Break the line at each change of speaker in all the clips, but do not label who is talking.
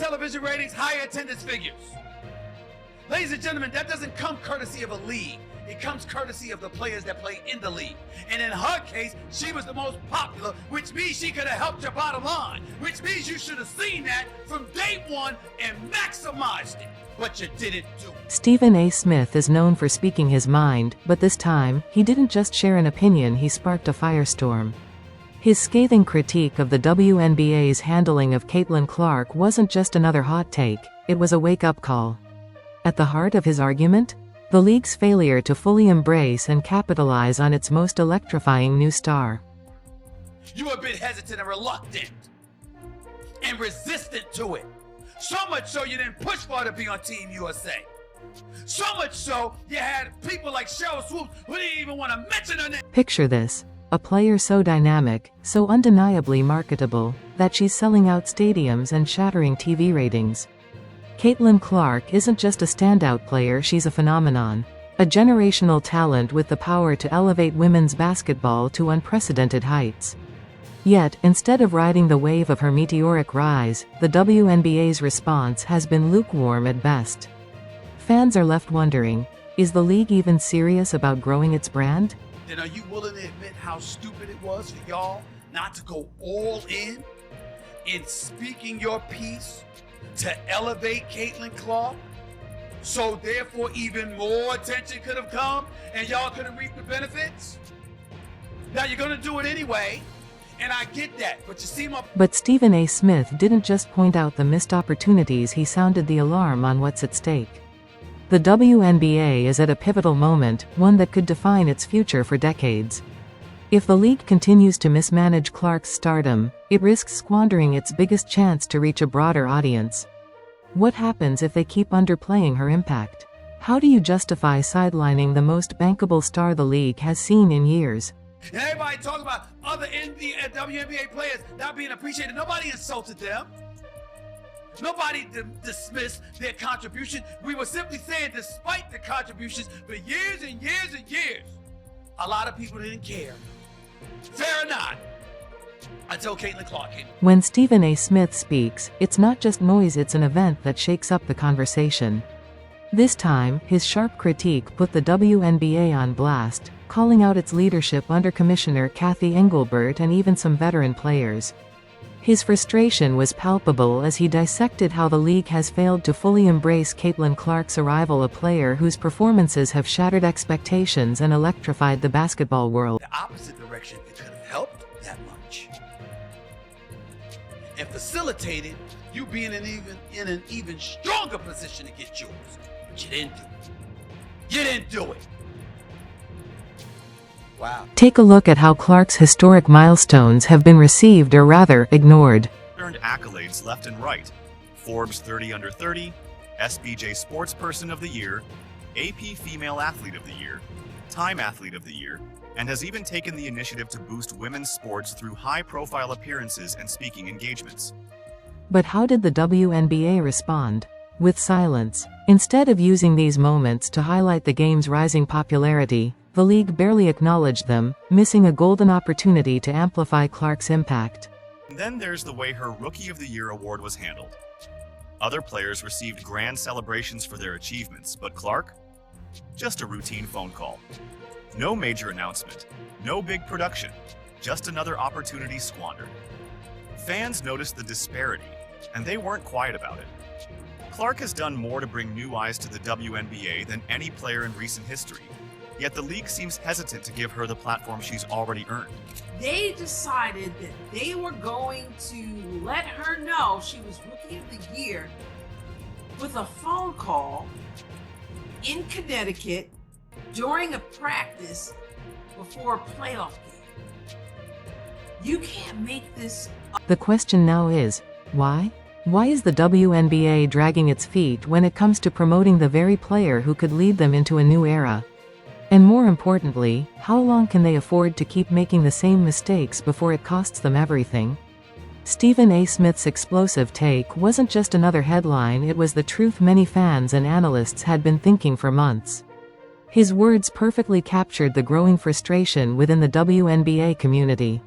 television ratings, higher attendance figures. Ladies and gentlemen, that doesn't come courtesy of a league. It comes courtesy of the players that play in the league. And in her case, she was the most popular, which means she could have helped your bottom line, which means you should have seen that from day one and maximized it. But you didn't do it.
Stephen A. Smith is known for speaking his mind, but this time, he didn't just share an opinion, he sparked a firestorm. His scathing critique of the WNBA's handling of Caitlin Clark wasn't just another hot take, it was a wake-up call. At the heart of his argument? The league's failure to fully embrace and capitalize on its most electrifying new star.
You were a bit hesitant and reluctant and resistant to it. So much so you didn't push for her to be on Team USA. So much so you had people like Cheryl Swoops who didn't even want to mention her name.
Picture this. A player so dynamic, so undeniably marketable, that she's selling out stadiums and shattering TV ratings. Caitlin Clark isn't just a standout player, she's a phenomenon. A generational talent with the power to elevate women's basketball to unprecedented heights. Yet, instead of riding the wave of her meteoric rise, the WNBA's response has been lukewarm at best. Fans are left wondering, is the league even serious about growing its brand?
Then are you willing to admit how stupid it was for y'all not to go all in speaking your piece to elevate Caitlin Clark? So therefore even more attention could have come and y'all could have reaped the benefits? Now you're gonna do it anyway, and I get that, but you see my...
But Stephen A. Smith didn't just point out the missed opportunities, he sounded the alarm on what's at stake. The WNBA is at a pivotal moment, one that could define its future for decades. If the league continues to mismanage Clark's stardom, it risks squandering its biggest chance to reach a broader audience. What happens if they keep underplaying her impact? How do you justify sidelining the most bankable star the league has seen in years?
And everybody talks about other WNBA players not being appreciated. Nobody insulted them. Nobody dismissed their contribution. We were simply saying, despite the contributions for years and years and years, a lot of people didn't care. Fair or not, until Caitlin Clark came.
When Stephen A. Smith speaks, it's not just noise, it's an event that shakes up the conversation. This time, his sharp critique put the WNBA on blast, calling out its leadership under Commissioner Kathy Engelbert and even some veteran players. His frustration was palpable as he dissected how the league has failed to fully embrace Caitlin Clark's arrival, a player whose performances have shattered expectations and electrified the basketball world.
The opposite direction, it could have helped that much and facilitated you being in an even stronger position to get yours. But you didn't do it. You didn't do it. Wow.
Take a look at how Clark's historic milestones have been received, or rather, ignored.
Earned accolades left and right. Forbes 30 Under 30, SBJ Sportsperson of the Year, AP Female Athlete of the Year, Time Athlete of the Year, and has even taken the initiative to boost women's sports through high-profile appearances and speaking engagements.
But how did the WNBA respond? With silence. Instead of using these moments to highlight the game's rising popularity, the league barely acknowledged them, missing a golden opportunity to amplify Clark's impact.
And then there's the way her Rookie of the Year award was handled. Other players received grand celebrations for their achievements, but Clark? Just a routine phone call. No major announcement, no big production, just another opportunity squandered. Fans noticed the disparity, and they weren't quiet about it. Clark has done more to bring new eyes to the WNBA than any player in recent history. Yet the league seems hesitant to give her the platform she's already earned.
They decided that they were going to let her know she was Rookie of the Year with a phone call in Connecticut during a practice before a playoff game. You can't make this up.
The question now is, why? Why is the WNBA dragging its feet when it comes to promoting the very player who could lead them into a new era? And more importantly, how long can they afford to keep making the same mistakes before it costs them everything? Stephen A. Smith's explosive take wasn't just another headline, it was the truth many fans and analysts had been thinking for months. His words perfectly captured the growing frustration within the WNBA community.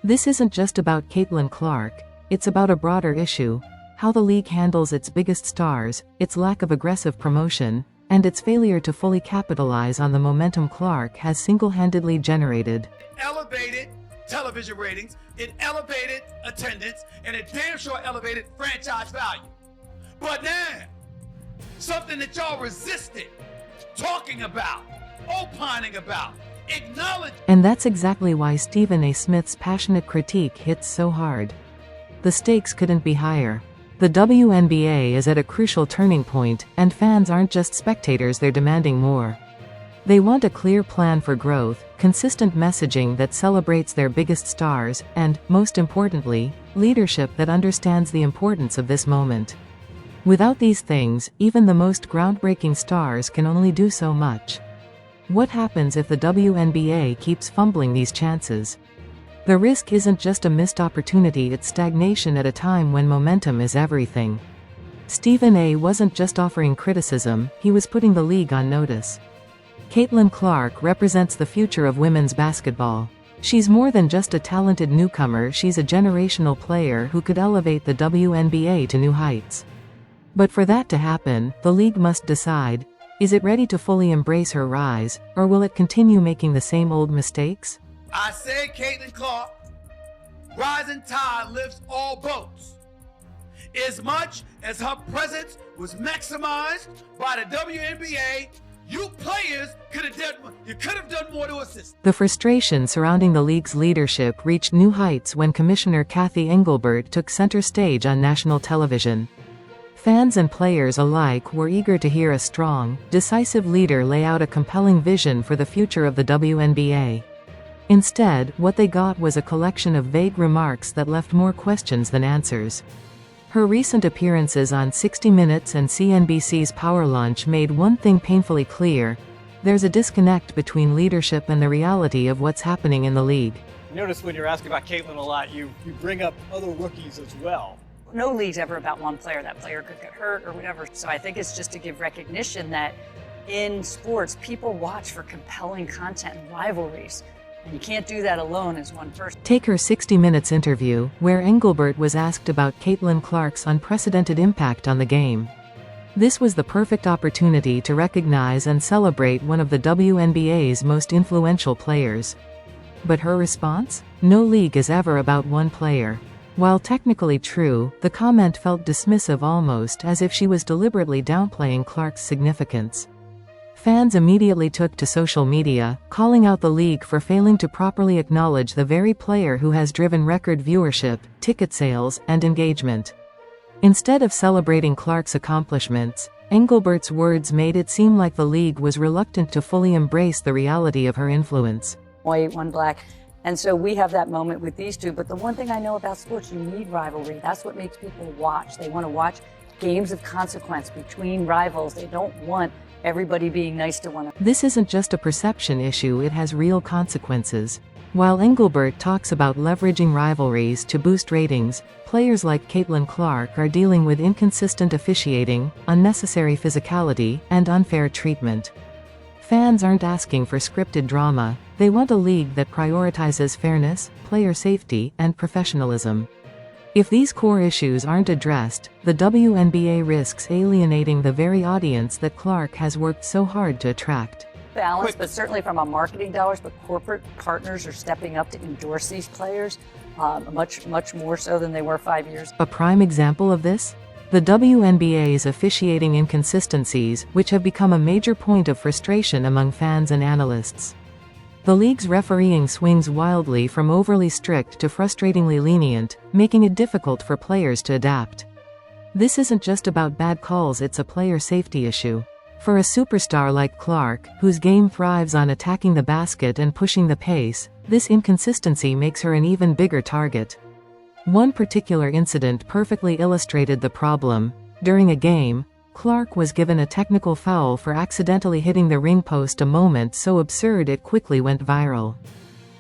This isn't just about Caitlin Clark, it's about a broader issue. how the league handles its biggest stars, its lack of aggressive promotion, and its failure to fully capitalize on the momentum Clark has single-handedly generated.
Elevated television ratings, it elevated attendance, and it damn sure elevated franchise value. But now, something that y'all resisted talking about, opining about, acknowledge.
And that's exactly why Stephen A. Smith's passionate critique hits so hard. The stakes couldn't be higher. The WNBA is at a crucial turning point, and fans aren't just spectators, they're demanding more. They want a clear plan for growth, consistent messaging that celebrates their biggest stars, and, most importantly, leadership that understands the importance of this moment. Without these things, even the most groundbreaking stars can only do so much. What happens if the WNBA keeps fumbling these chances? The risk isn't just a missed opportunity, it's stagnation at a time when momentum is everything. Stephen A. wasn't just offering criticism, he was putting the league on notice. Caitlin Clark represents the future of women's basketball. She's more than just a talented newcomer, she's a generational player who could elevate the WNBA to new heights. But for that to happen, the league must decide, is it ready to fully embrace her rise, or will it continue making the same old mistakes?
I said Caitlin Clark, rising tide lifts all boats. As much as her presence was maximized by the WNBA, you players could have done more to assist.
The frustration surrounding the league's leadership reached new heights when Commissioner Kathy Engelbert took center stage on national television. Fans and players alike were eager to hear a strong, decisive leader lay out a compelling vision for the future of the WNBA. Instead, what they got was a collection of vague remarks that left more questions than answers. Her recent appearances on 60 Minutes and CNBC's Power Lunch made one thing painfully clear: there's a disconnect between leadership and the reality of what's happening in the league.
Notice when you're asking about Caitlin a lot, you bring up other rookies as well.
No league's ever about one player. That player could get hurt or whatever. So I think it's just to give recognition that in sports, people watch for compelling content and rivalries. And you can't do that alone as one person.
Take her 60 Minutes interview, where Engelbert was asked about Caitlin Clark's unprecedented impact on the game. This was the perfect opportunity to recognize and celebrate one of the WNBA's most influential players. But her response? No league is ever about one player. While technically true, the comment felt dismissive, almost as if she was deliberately downplaying Clark's significance. Fans immediately took to social media, calling out the league for failing to properly acknowledge the very player who has driven record viewership, ticket sales, and engagement. Instead of celebrating Clark's accomplishments, Engelbert's words made it seem like the league was reluctant to fully embrace the reality of her influence.
White, one black. And so we have that moment with these two. But the one thing I know about sports, you need rivalry. That's what makes people watch. They want to watch games of consequence between rivals. They don't want everybody being nice to one another.
This isn't just a perception issue, it has real consequences. While Engelbert talks about leveraging rivalries to boost ratings, players like Caitlin Clark are dealing with inconsistent officiating, unnecessary physicality, and unfair treatment. Fans aren't asking for scripted drama, they want a league that prioritizes fairness, player safety, and professionalism. If these core issues aren't addressed, the WNBA risks alienating the very audience that Clark has worked so hard to attract.
Balance, but certainly from a marketing dollars, but corporate partners are stepping up to endorse these players much more so than they were 5 years ago.
A prime example of this? The WNBA's officiating inconsistencies, which have become a major point of frustration among fans and analysts. The league's refereeing swings wildly from overly strict to frustratingly lenient, making it difficult for players to adapt. This isn't just about bad calls, it's a player safety issue. For a superstar like Clark, whose game thrives on attacking the basket and pushing the pace, this inconsistency makes her an even bigger target. One particular incident perfectly illustrated the problem. During a game, Clark was given a technical foul for accidentally hitting the ring post, a moment so absurd it quickly went viral.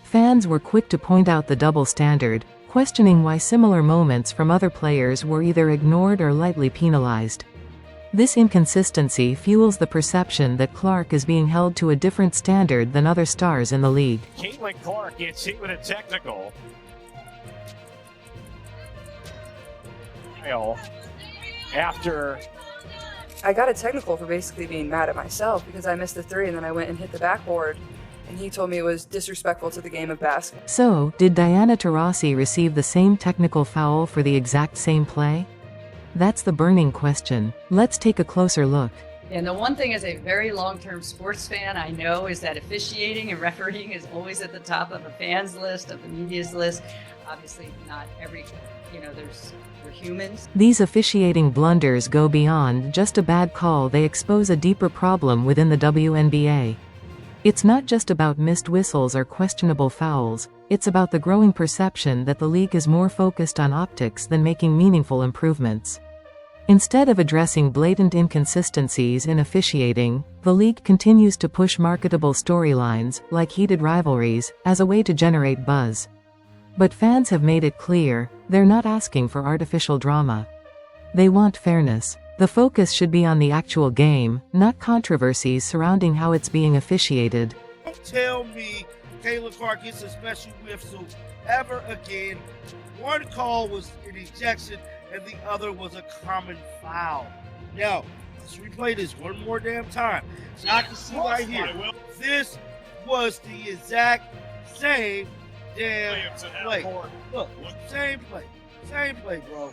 Fans were quick to point out the double standard, questioning why similar moments from other players were either ignored or lightly penalized. This inconsistency fuels the perception that Clark is being held to a different standard than other stars in the league.
Caitlin Clark gets hit with a technical. after
I got a technical for basically being mad at myself because I missed the three and then I went and hit the backboard. And he told me it was disrespectful to the game of basketball.
So, did Diana Taurasi receive the same technical foul for the exact same play? That's the burning question. Let's take a closer look.
And the one thing as a very long-term sports fan I know is that officiating and refereeing is always at the top of a fan's list, of the media's list. Obviously, not every, we're humans.
These officiating blunders go beyond just a bad call. They expose a deeper problem within the WNBA. It's not just about missed whistles or questionable fouls, it's about the growing perception that the league is more focused on optics than making meaningful improvements. Instead of addressing blatant inconsistencies in officiating, the league continues to push marketable storylines, like heated rivalries, as a way to generate buzz. But fans have made it clear, they're not asking for artificial drama. They want fairness. The focus should be on the actual game, not controversies surrounding how it's being officiated.
Don't tell me Caitlin Clark gets a special whistle ever again. One call was an ejection and the other was a common foul. Now, let's replay this one more damn time. So I can see right here. This was the exact same damn play. Look, same play. Same play, bro.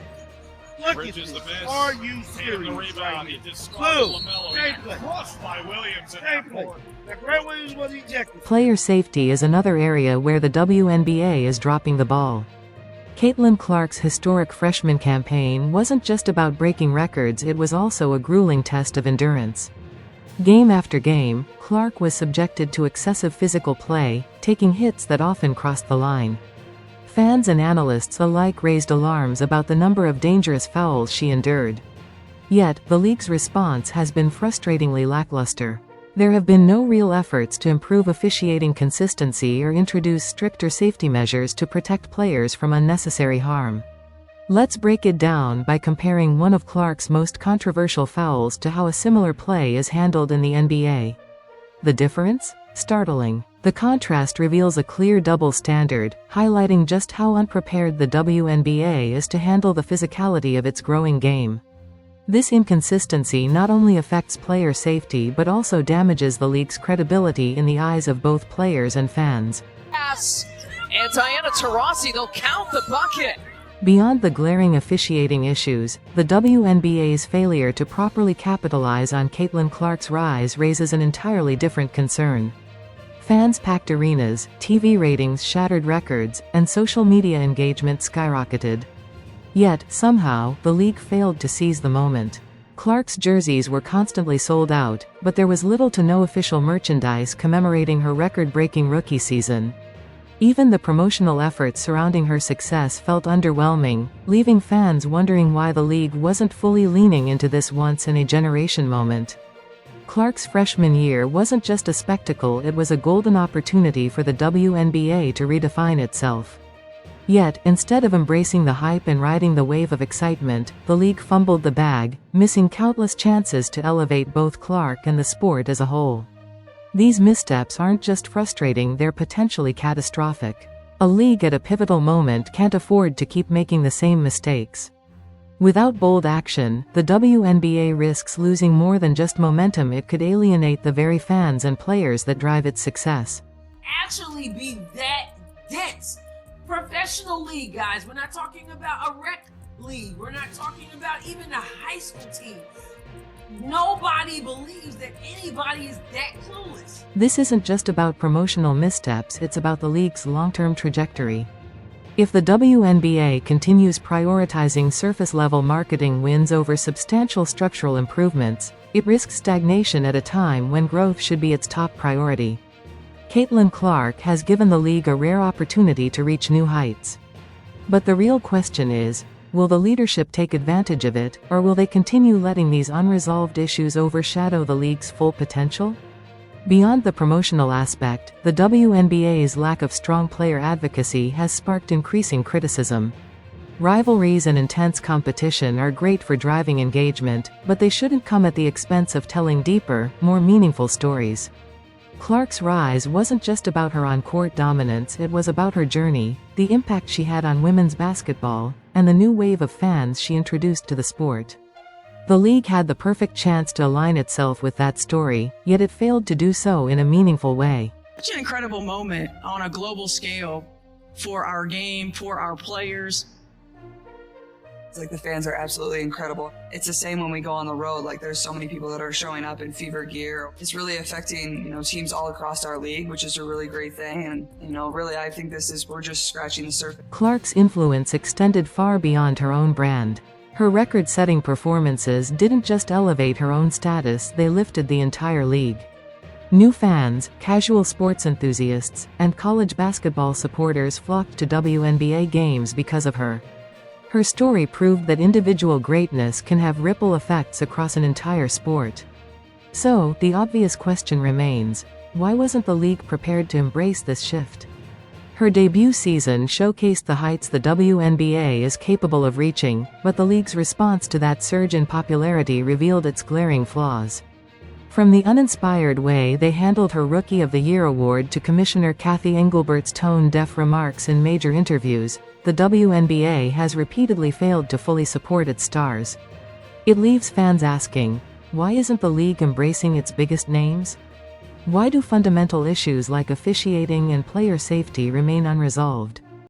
Look at this. Are you serious? Boom. Same play. Same play. Now, Grant Williams was ejected.
Player safety is another area where the WNBA is dropping the ball. Caitlin Clark's historic freshman campaign wasn't just about breaking records, it was also a grueling test of endurance. Game after game, Clark was subjected to excessive physical play, taking hits that often crossed the line. Fans and analysts alike raised alarms about the number of dangerous fouls she endured. Yet, the league's response has been frustratingly lackluster. There have been no real efforts to improve officiating consistency or introduce stricter safety measures to protect players from unnecessary harm. Let's break it down by comparing one of Clark's most controversial fouls to how a similar play is handled in the NBA. The difference? Startling. The contrast reveals a clear double standard, highlighting just how unprepared the WNBA is to handle the physicality of its growing game. This inconsistency not only affects player safety but also damages the league's credibility in the eyes of both players and fans.
Pass, and Diana Taurasi, they'll count the bucket.
Beyond the glaring officiating issues, the WNBA's failure to properly capitalize on Caitlin Clark's rise raises an entirely different concern. Fans packed arenas, TV ratings shattered records, and social media engagement skyrocketed. Yet, somehow, the league failed to seize the moment. Clark's jerseys were constantly sold out, but there was little to no official merchandise commemorating her record-breaking rookie season. Even the promotional efforts surrounding her success felt underwhelming, leaving fans wondering why the league wasn't fully leaning into this once-in-a-generation moment. Clark's freshman year wasn't just a spectacle, it was a golden opportunity for the WNBA to redefine itself. Yet, instead of embracing the hype and riding the wave of excitement, the league fumbled the bag, missing countless chances to elevate both Clark and the sport as a whole. These missteps aren't just frustrating, they're potentially catastrophic. A league at a pivotal moment can't afford to keep making the same mistakes. Without bold action, the WNBA risks losing more than just momentum, it could alienate the very fans and players that drive its success.
Actually be that dense. Professional league, guys. We're not talking about a rec league. We're not talking about even a high school team. Nobody believes that anybody is that clueless.
This isn't just about promotional missteps, it's about the league's long-term trajectory. If the WNBA continues prioritizing surface-level marketing wins over substantial structural improvements, it risks stagnation at a time when growth should be its top priority. Caitlin Clark has given the league a rare opportunity to reach new heights. But the real question is, will the leadership take advantage of it, or will they continue letting these unresolved issues overshadow the league's full potential? Beyond the promotional aspect, the WNBA's lack of strong player advocacy has sparked increasing criticism. Rivalries and intense competition are great for driving engagement, but they shouldn't come at the expense of telling deeper, more meaningful stories. Clark's rise wasn't just about her on-court dominance, it was about her journey, the impact she had on women's basketball, and the new wave of fans she introduced to the sport. The league had the perfect chance to align itself with that story, yet it failed to do so in a meaningful way.
Such an incredible moment on a global scale for our game, for our players.
It's like the fans are absolutely incredible. It's the same when we go on the road. Like there's so many people that are showing up in fever gear. It's really affecting, teams all across our league, which is a really great thing. And, really, I think we're just scratching the surface.
Clark's influence extended far beyond her own brand. Her record-setting performances didn't just elevate her own status, they lifted the entire league. New fans, casual sports enthusiasts, and college basketball supporters flocked to WNBA games because of her. Her story proved that individual greatness can have ripple effects across an entire sport. So, the obvious question remains, why wasn't the league prepared to embrace this shift? Her debut season showcased the heights the WNBA is capable of reaching, but the league's response to that surge in popularity revealed its glaring flaws. From the uninspired way they handled her Rookie of the Year award to Commissioner Kathy Engelbert's tone-deaf remarks in major interviews, the WNBA has repeatedly failed to fully support its stars. It leaves fans asking, why isn't the league embracing its biggest names? Why do fundamental issues like officiating and player safety remain unresolved?